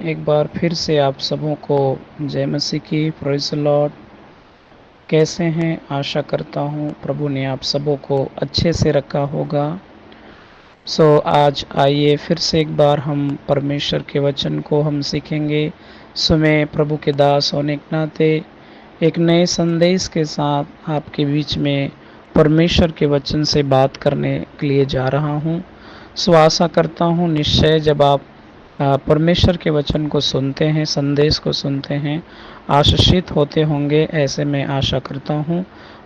एक बार फिर से आप सबों को जय मसीह की। Praise the Lord. कैसे हैं? आशा करता हूँ प्रभु ने आप सबों को अच्छे से रखा होगा। आज आइए फिर से एक बार हम परमेश्वर के वचन को हम सीखेंगे। मैं प्रभु के दास होने के नाते एक नए संदेश के साथ आपके बीच में परमेश्वर के वचन से बात करने के लिए जा रहा हूँ। आशा करता हूँ निश्चय जब आप परमेश्वर के वचन को सुनते हैं, संदेश को सुनते हैं, आशीषित होते होंगे, ऐसे मैं आशा करता हूँ।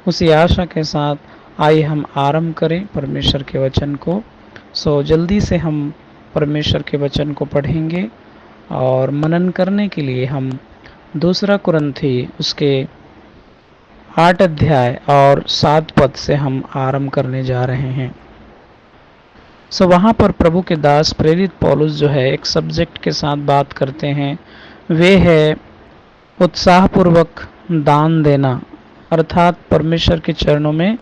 उसी आशा के साथ आइए हम आरंभ करें परमेश्वर के वचन को। जल्दी से हम परमेश्वर के वचन को पढ़ेंगे और मनन करने के लिए हम दूसरा कुरिन्थी उसके 8 अध्याय और 7 पद से हम आरंभ करने जा रहे हैं। वहाँ पर प्रभु के दास प्रेरित पौलुस जो है एक सब्जेक्ट के साथ बात करते हैं, वे है उत्साहपूर्वक दान देना, अर्थात परमेश्वर के चरणों में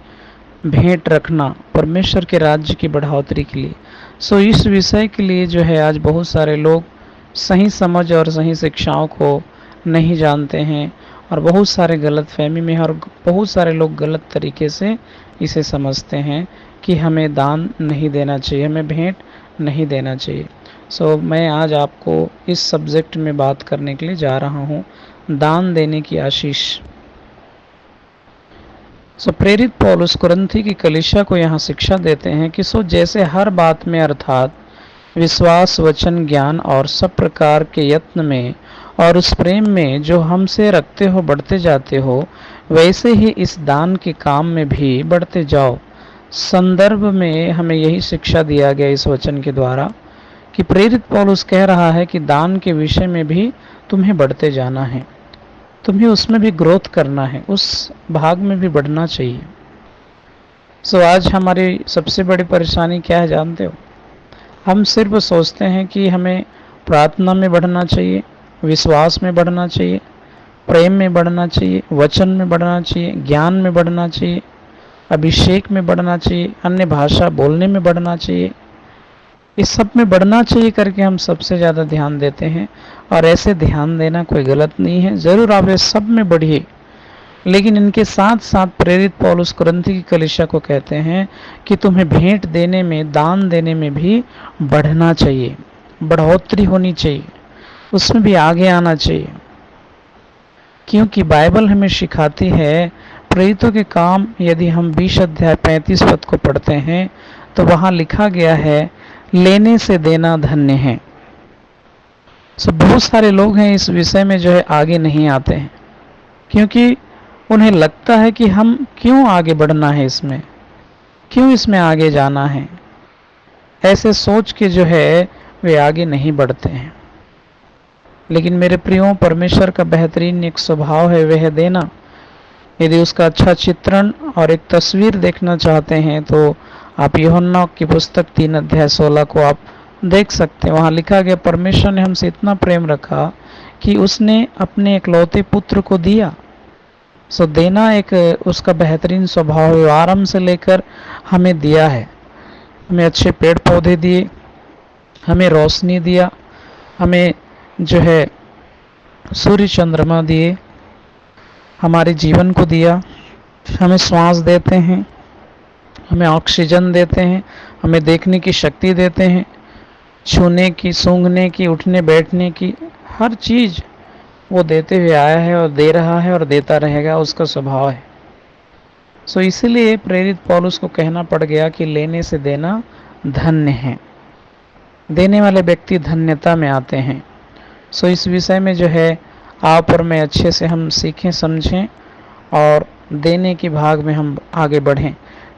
भेंट रखना परमेश्वर के राज्य की बढ़ोतरी के लिए। इस विषय के लिए जो है आज बहुत सारे लोग सही समझ और सही शिक्षाओं को नहीं जानते हैं और बहुत सारे गलत फहमी में और बहुत सारे लोग गलत तरीके से इसे समझते हैं कि हमें दान नहीं देना चाहिए, हमें भेंट नहीं देना चाहिए। मैं आज आपको इस सब्जेक्ट में बात करने के लिए जा रहा हूँ, दान देने की आशीष। प्रेरित पौलुस कुरिन्थी की कलीसिया को यहाँ शिक्षा देते हैं कि जैसे हर बात में अर्थात विश्वास, वचन, ज्ञान और सब प्रकार के यत्न में और उस प्रेम में जो हमसे रखते हो बढ़ते जाते हो, वैसे ही इस दान के काम में भी बढ़ते जाओ। संदर्भ में हमें यही शिक्षा दिया गया इस वचन के द्वारा कि प्रेरित पौलुस कह रहा है कि दान के विषय में भी तुम्हें बढ़ते जाना है, तुम्हें उसमें भी ग्रोथ करना है, उस भाग में भी बढ़ना चाहिए। आज हमारी सबसे बड़ी परेशानी क्या है जानते हो? हम सिर्फ सोचते हैं कि हमें प्रार्थना में बढ़ना चाहिए, विश्वास में बढ़ना चाहिए, प्रेम में बढ़ना चाहिए, वचन में बढ़ना चाहिए, ज्ञान में बढ़ना चाहिए, अभिषेक में बढ़ना चाहिए, अन्य भाषा बोलने में बढ़ना चाहिए। इस सब में बढ़ना चाहिए करके हम सबसे ज़्यादा ध्यान देते हैं और ऐसे ध्यान देना कोई गलत नहीं है, ज़रूर आप ये सब में बढ़िए। लेकिन इनके साथ साथ प्रेरित पौलुस कुरिन्थी की कलीसिया को कहते हैं कि तुम्हें भेंट देने में, दान देने में भी बढ़ना चाहिए, बढ़ोतरी होनी चाहिए, उसमें भी आगे आना चाहिए। क्योंकि बाइबल हमें सिखाती है, प्रेरितों के काम यदि हम 20 अध्याय 35 पद को पढ़ते हैं तो वहाँ लिखा गया है, लेने से देना धन्य है। बहुत सारे लोग हैं इस विषय में जो है आगे नहीं आते हैं, क्योंकि उन्हें लगता है कि हम क्यों आगे बढ़ना है, इसमें क्यों इसमें आगे जाना है, ऐसे सोच के जो है वे आगे नहीं बढ़ते हैं। लेकिन मेरे प्रियो, परमेश्वर का बेहतरीन एक स्वभाव है, वह है देना। यदि उसका अच्छा चित्रण और एक तस्वीर देखना चाहते हैं तो आप यूहन्ना की पुस्तक 3 अध्याय 16 को आप देख सकते हैं। वहाँ लिखा गया, परमेश्वर ने हमसे इतना प्रेम रखा कि उसने अपने एकलौते पुत्र को दिया। देना एक उसका बेहतरीन स्वभाव है, आरंभ से लेकर हमें दिया है। हमें अच्छे पेड़ पौधे दिए, हमें रोशनी दिया, हमें जो है सूर्य चंद्रमा दिए, हमारे जीवन को दिया, हमें श्वास देते हैं, हमें ऑक्सीजन देते हैं, हमें देखने की शक्ति देते हैं, छूने की, सूंघने की, उठने बैठने की, हर चीज़ वो देते हुए आया है और दे रहा है और देता रहेगा, उसका स्वभाव है। इसीलिए प्रेरित पौलुस को कहना पड़ गया कि लेने से देना धन्य है, देने वाले व्यक्ति धन्यता में आते हैं। इस विषय में जो है आप और मैं अच्छे से हम सीखें, समझें और देने के भाग में हम आगे बढ़ें।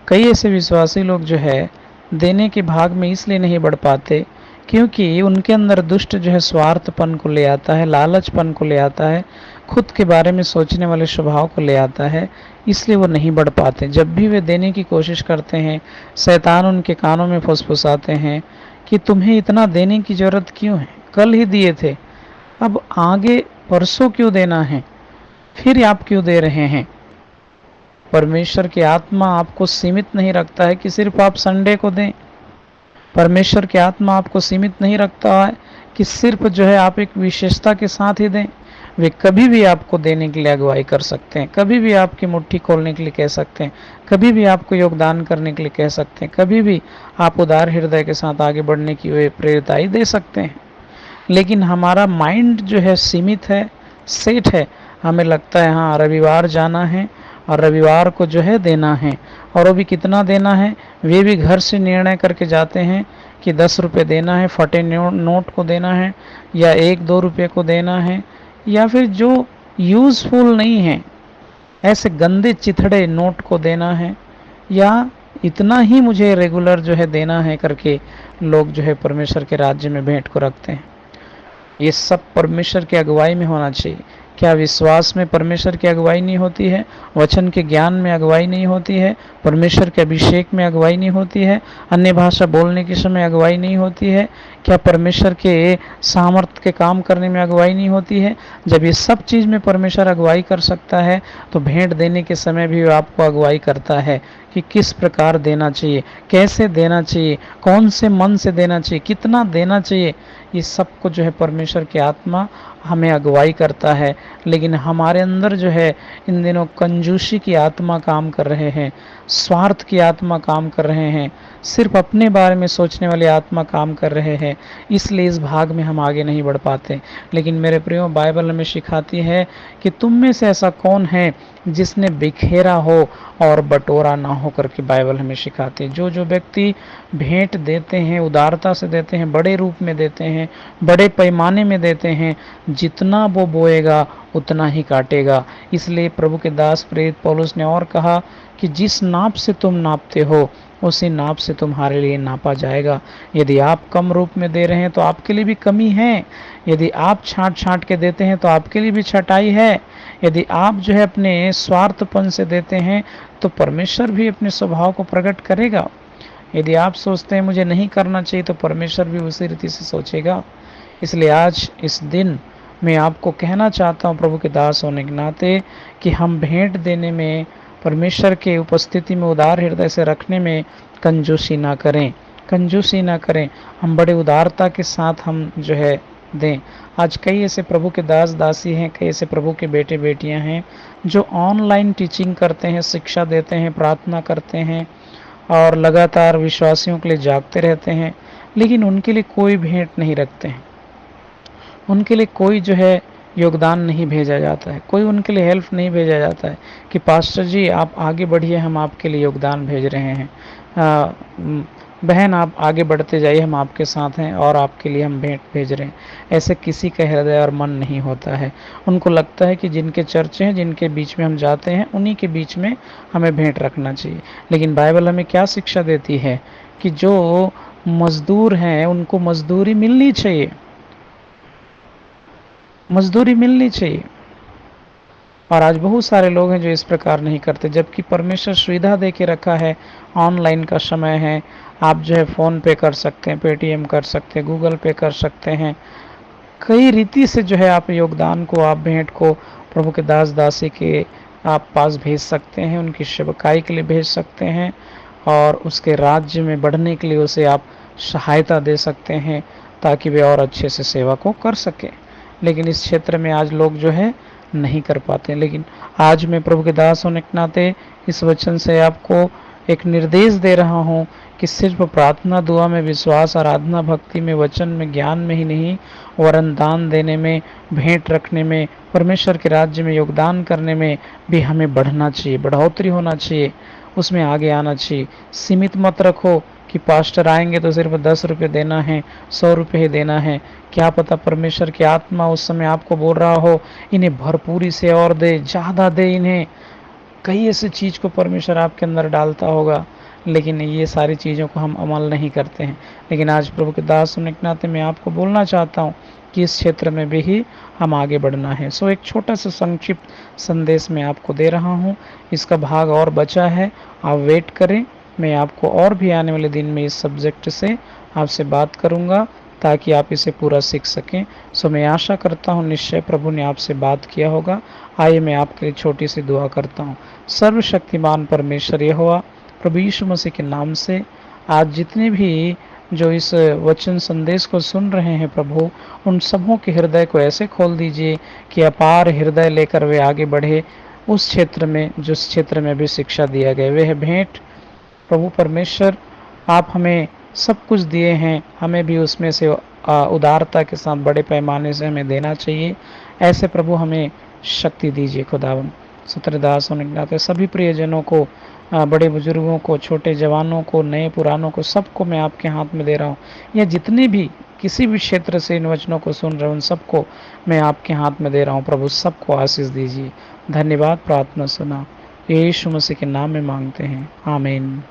कई ऐसे विश्वासी लोग जो है देने के भाग में इसलिए नहीं बढ़ पाते क्योंकि उनके अंदर दुष्ट जो है स्वार्थपन को ले आता है, लालचपन को ले आता है, खुद के बारे में सोचने वाले स्वभाव को ले आता है, इसलिए वो नहीं बढ़ पाते। जब भी वे देने की कोशिश करते हैं, शैतान उनके कानों में फुसफुसाते हैं कि तुम्हें इतना देने की ज़रूरत क्यों है, कल ही दिए थे, अब आगे परसों क्यों देना है, फिर आप क्यों दे रहे हैं। परमेश्वर की आत्मा आपको सीमित नहीं रखता है कि सिर्फ आप संडे को दें। परमेश्वर की आत्मा आपको सीमित नहीं रखता है कि सिर्फ जो है आप एक विशेषता के साथ ही दें। वे कभी भी आपको देने के लिए अगुवाई कर सकते हैं, कभी भी आपकी मुट्ठी खोलने के लिए कह सकते हैं, कभी भी आपको योगदान करने के लिए कह सकते हैं, कभी भी आप उदार हृदय के साथ आगे बढ़ने की वे प्रेरिताई दे सकते हैं। लेकिन हमारा माइंड जो है सीमित है, सेट है। हमें लगता है हाँ रविवार जाना है और रविवार को जो है देना है, और वो भी कितना देना है वे भी घर से निर्णय करके जाते हैं कि 10 रुपये देना है, फटे नोट को देना है, या 1-2 रुपये को देना है, या फिर जो यूज़फुल नहीं है ऐसे गंदे चिथड़े नोट को देना है, या इतना ही मुझे रेगुलर जो है देना है करके लोग जो है परमेश्वर के राज्य में भेंट को रखते हैं। ये सब परमेश्वर की अगुवाई में होना चाहिए। क्या विश्वास में परमेश्वर की अगुवाई नहीं होती है? वचन के ज्ञान में अगुवाई नहीं होती है? परमेश्वर के अभिषेक में अगुवाई नहीं होती है? अन्य भाषा बोलने के समय अगुवाई नहीं होती है? क्या परमेश्वर के सामर्थ्य के काम करने में अगुवाई नहीं होती है? जब ये सब चीज़ में परमेश्वर अगुवाई कर सकता है तो भेंट देने के समय भी आपको अगुवाई करता है कि किस प्रकार देना चाहिए, कैसे देना चाहिए, कौन से मन से देना चाहिए, कितना देना चाहिए। ये सब को जो है परमेश्वर की आत्मा हमें अगुवाई करता है। लेकिन हमारे अंदर जो है इन दिनों कंजूसी की आत्मा काम कर रहे हैं, स्वार्थ की आत्मा काम कर रहे हैं, सिर्फ अपने बारे में सोचने वाली आत्मा काम कर रहे हैं। इसलिए इस भाग में हम आगे नहीं बढ़ पाते। लेकिन मेरे प्रियो, बाइबल हमें सिखाती है कि तुम में से ऐसा कौन है जिसने बिखेरा हो और बटोरा ना हो करके बाइबल हमें सिखाती है। जो जो व्यक्ति भेंट देते हैं, उदारता से देते हैं, बड़े रूप में देते हैं, बड़े पैमाने में देते हैं, जितना वो बोएगा उतना ही काटेगा। इसलिए प्रभु के दास प्रेरित पौलुस ने और कहा कि जिस नाप से तुम नापते हो उसी नाप से तुम्हारे लिए नापा जाएगा। यदि आप कम रूप में दे रहे हैं तो आपके लिए भी कमी है। यदि आप छांट छांट के देते हैं तो आपके लिए भी छटाई है। यदि आप जो है अपने स्वार्थपन से देते हैं तो परमेश्वर भी अपने स्वभाव को प्रकट करेगा। यदि आप सोचते हैं मुझे नहीं करना चाहिए तो परमेश्वर भी उसी रीति से सोचेगा। इसलिए आज इस दिन मैं आपको कहना चाहता हूँ प्रभु के दास होने के नाते कि हम भेंट देने में, परमेश्वर के उपस्थिति में उदार हृदय से रखने में कंजूसी ना करें, कंजूसी ना करें। हम बड़े उदारता के साथ हम जो है दें। आज कई ऐसे प्रभु के दास दासी हैं, कई ऐसे प्रभु के बेटे बेटियां हैं जो ऑनलाइन टीचिंग करते हैं, शिक्षा देते हैं, प्रार्थना करते हैं और लगातार विश्वासियों के लिए जागते रहते हैं, लेकिन उनके लिए कोई भेंट नहीं रखते हैं। उनके लिए कोई जो है योगदान नहीं भेजा जाता है, कोई उनके लिए हेल्प नहीं भेजा जाता है कि पास्टर जी आप आगे बढ़िए, हम आपके लिए योगदान भेज रहे हैं, बहन आप आगे बढ़ते जाइए, हम आपके साथ हैं और आपके लिए हम भेंट भेज रहे हैं। ऐसे किसी का हृदय और मन नहीं होता है। उनको लगता है कि जिनके चर्चे हैं, जिनके बीच में हम जाते हैं, उन्हीं के बीच में हमें भेंट रखना चाहिए। लेकिन बाइबल हमें क्या शिक्षा देती है कि जो मजदूर हैं उनको मजदूरी मिलनी चाहिए, मजदूरी मिलनी चाहिए। और आज बहुत सारे लोग हैं जो इस प्रकार नहीं करते, जबकि परमेश्वर सुविधा दे के रखा है। ऑनलाइन का समय है, आप जो है फ़ोन पे कर सकते हैं, पेटीएम कर सकते हैं, गूगल पे कर सकते हैं। कई रीति से जो है आप योगदान को, आप भेंट को प्रभु के दास दासी के आप पास भेज सकते हैं, उनकी सेवकाई के लिए भेज सकते हैं और उसके राज्य में बढ़ने के लिए उसे आप सहायता दे सकते हैं ताकि वे और अच्छे से सेवा को कर सकें। लेकिन इस क्षेत्र में आज लोग जो है नहीं कर पाते। लेकिन आज मैं प्रभु के दास होने के नाते इस वचन से आपको एक निर्देश दे रहा हूँ कि सिर्फ प्रार्थना, दुआ में, विश्वास, आराधना, भक्ति में, वचन में, ज्ञान में ही नहीं, वरन दान देने में, भेंट रखने में, परमेश्वर के राज्य में योगदान करने में भी हमें बढ़ना चाहिए, बढ़ोतरी होना चाहिए, उसमें आगे आना चाहिए। सीमित मत रखो कि पास्टर आएंगे तो सिर्फ 10 रुपये देना है, 100 रुपये ही देना है। क्या पता परमेश्वर की आत्मा उस समय आपको बोल रहा हो इन्हें भरपूरी से और दे, ज़्यादा दे इन्हें। कई ऐसी चीज़ को परमेश्वर आपके अंदर डालता होगा, लेकिन ये सारी चीज़ों को हम अमल नहीं करते हैं। लेकिन आज प्रभु के दास होने के नाते मैं आपको बोलना चाहता हूँ कि इस क्षेत्र में भी ही हम आगे बढ़ना है। सो एक छोटा सा संक्षिप्त संदेश मैं आपको दे रहा हूँ, इसका भाग और बचा है, आप वेट करें। मैं आपको और भी आने वाले दिन में इस सब्जेक्ट से आपसे बात करूँगा ताकि आप इसे पूरा सीख सकें। सो मैं आशा करता हूँ निश्चय प्रभु ने आपसे बात किया होगा। आइए मैं आपके लिए छोटी सी दुआ करता हूँ। सर्वशक्तिमान परमेश्वर यहोवा, प्रभु यीशु मसीह के नाम से आज जितने भी जो इस वचन संदेश को सुन रहे हैं प्रभु, उन सबों के हृदय को ऐसे खोल दीजिए कि अपार हृदय लेकर वे आगे बढ़े उस क्षेत्र में जिस क्षेत्र में भी शिक्षा दिया गया। वह भेंट प्रभु परमेश्वर आप हमें सब कुछ दिए हैं, हमें भी उसमें से उदारता के साथ बड़े पैमाने से हमें देना चाहिए। ऐसे प्रभु हमें शक्ति दीजिए खुदावन। सत्रदास होने के नाते सभी प्रियजनों को, बड़े बुजुर्गों को, छोटे जवानों को, नए पुरानों को, सबको मैं आपके हाथ में दे रहा हूँ। या जितने भी किसी भी क्षेत्र से इन वचनों को सुन रहे हैं उन सबको मैं आपके हाथ में दे रहा हूँ प्रभु। सबको आशीष दीजिए। धन्यवाद। प्रार्थना सुना यीशु मसीह के नाम में मांगते हैं, आमीन।